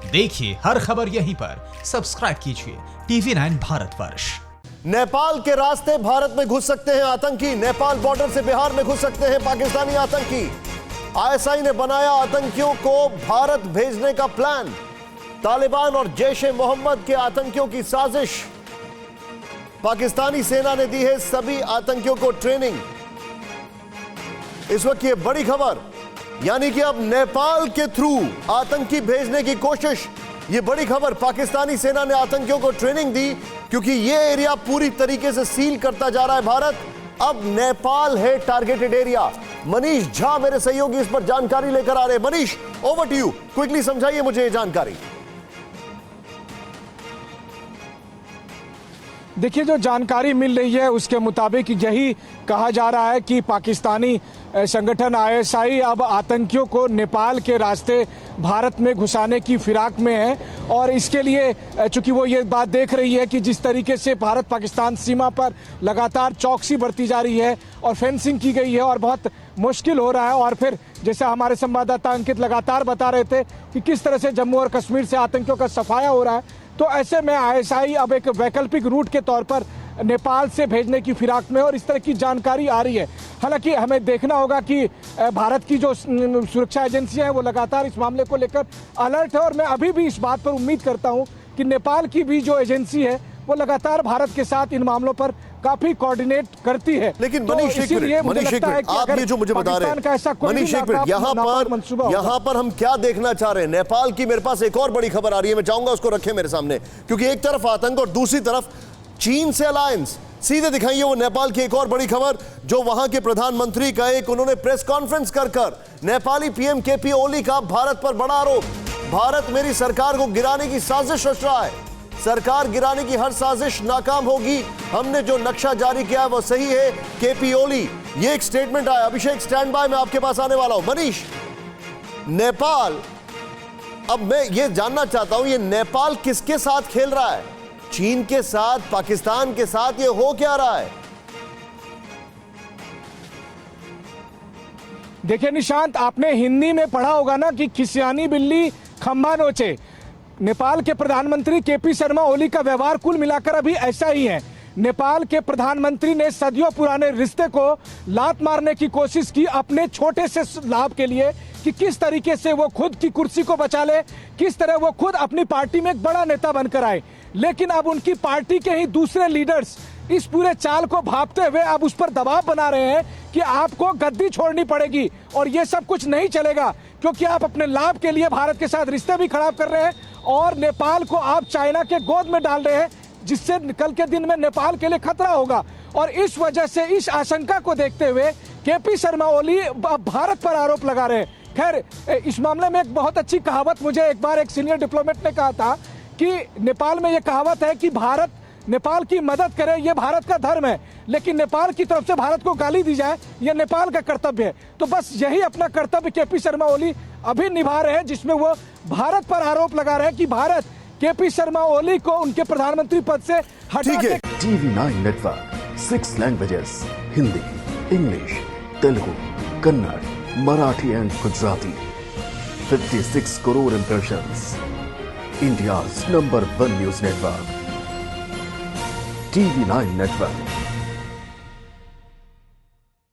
देखिए हर खबर यहीं पर, सब्सक्राइब कीजिए TV9 भारतवर्ष। नेपाल के रास्ते भारत में घुस सकते हैं आतंकी। नेपाल बॉर्डर से बिहार में घुस सकते हैं पाकिस्तानी आतंकी। आईएसआई ने बनाया आतंकियों को भारत भेजने का प्लान। तालिबान और जैश-ए-मोहम्मद के आतंकियों की साजिश। पाकिस्तानी सेना ने दी है सभी आतंकियों को ट्रेनिंग। इस वक्त ये बड़ी खबर, यानी कि अब नेपाल के थ्रू आतंकी भेजने की कोशिश। ये बड़ी खबर, पाकिस्तानी सेना ने आतंकियों को ट्रेनिंग दी क्योंकि ये एरिया पूरी तरीके से सील करता जा रहा है भारत। अब नेपाल है टारगेटेड एरिया। मनीष झा मेरे सहयोगी इस पर जानकारी लेकर आ रहे हैं। Manish, over to you, quickly समझाइए मुझे ये जानकारी। देखिए, जो जानकारी मिल रही है उसके मुताबिक यही कहा जा रहा है कि पाकिस्तानी संगठन आईएसआई अब आतंकियों को नेपाल के रास्ते भारत में घुसाने की फिराक में है। और इसके लिए चूंकि वो ये बात देख रही है कि जिस तरीके से भारत पाकिस्तान सीमा पर लगातार चौकसी बरती जा रही है और फेंसिंग की गई है और बहुत मुश्किल हो रहा है। और फिर जैसे हमारे संवाददाता अंकित लगातार बता रहे थे कि किस तरह से जम्मू और कश्मीर से आतंकियों का सफाया हो रहा है, तो ऐसे में आईएसआई अब एक वैकल्पिक रूट के तौर पर नेपाल से भेजने की फिराक में और इस तरह की जानकारी आ रही है। हालांकि हमें देखना होगा कि भारत की जो सुरक्षा एजेंसियां हैं वो लगातार इस मामले को लेकर अलर्ट है। और मैं अभी भी इस बात पर उम्मीद करता हूं कि नेपाल की भी जो एजेंसी है वो लगातार भारत के साथ इन मामलों पर काफी कोऑर्डिनेट करती है। लेकिन मनीष एक मिनट, आप ये जो मुझे बता रहे हैं मनीष एक मिनट, यहाँ पर हम क्या देखना चाह रहे हैं? नेपाल की मेरे पास एक और बड़ी खबर आ रही है, मैं चाहूंगा उसको रखें मेरे सामने, क्योंकि एक तरफ आतंक और दूसरी तरफ चीन से अलायंस। सीधे दिखाइए वो नेपाल की एक और बड़ी खबर, जो वहां के प्रधानमंत्री का एक उन्होंने प्रेस कॉन्फ्रेंस कर नेपाली पीएम केपी ओली का भारत पर बड़ा आरोप। भारत मेरी सरकार को गिराने की साजिश रच रहा है। सरकार गिराने की हर साजिश नाकाम होगी। हमने जो नक्शा जारी किया है वो सही है। केपी ओली, ये एक स्टेटमेंट आया। अभिषेक स्टैंड बाय, मैं आपके पास आने वाला हूं। मनीष, नेपाल, अब मैं ये जानना चाहता हूं, ये नेपाल किसके साथ खेल रहा है? चीन के साथ, पाकिस्तान के साथ? ये हो क्या रहा है? देखिए निशांत, आपने हिंदी में पढ़ा होगा ना कि खिसियानी बिल्ली खंभा नोचे। नेपाल के प्रधानमंत्री केपी शर्मा ओली का व्यवहार कुल मिलाकर अभी ऐसा ही है। नेपाल के प्रधानमंत्री ने सदियों पुराने रिश्ते को लात मारने की कोशिश की अपने छोटे से लाभ के लिए, कि किस तरीके से वो खुद की कुर्सी को बचा ले, किस तरह वो खुद अपनी पार्टी में एक बड़ा नेता बनकर आए। लेकिन अब उनकी पार्टी के ही दूसरे लीडर्स इस पूरे चाल को भांपते हुए अब उस पर दबाव बना रहे हैं कि आपको गद्दी छोड़नी पड़ेगी और ये सब कुछ नहीं चलेगा, क्योंकि आप अपने लाभ के लिए भारत के साथ रिश्ते भी खराब कर रहे हैं और नेपाल को आप चाइना के गोद में डाल रहे हैं, जिससे कल के दिन में नेपाल के लिए खतरा होगा। और इस वजह से, इस आशंका को देखते हुए केपी शर्मा ओली भारत पर आरोप लगा रहे हैं। खैर, इस मामले में एक बहुत अच्छी कहावत मुझे एक बार एक सीनियर डिप्लोमेट ने कहा था कि नेपाल में यह कहावत है कि भारत नेपाल की मदद करे, यह भारत का धर्म है, लेकिन नेपाल की तरफ से भारत को गाली दी जाए यह नेपाल का कर्तव्य है। तो बस यही अपना कर्तव्य केपी शर्मा ओली अभी निभा रहे हैं, जिसमें वो भारत पर आरोप लगा रहे हैं कि भारत केपी शर्मा ओली को उनके प्रधानमंत्री पद से हटा के। TV9 network 6 languages, Hindi, English, Telugu, Kannada, Marathi and Gujarati. 56 crore impressions. India's #1 news network. TV9 network.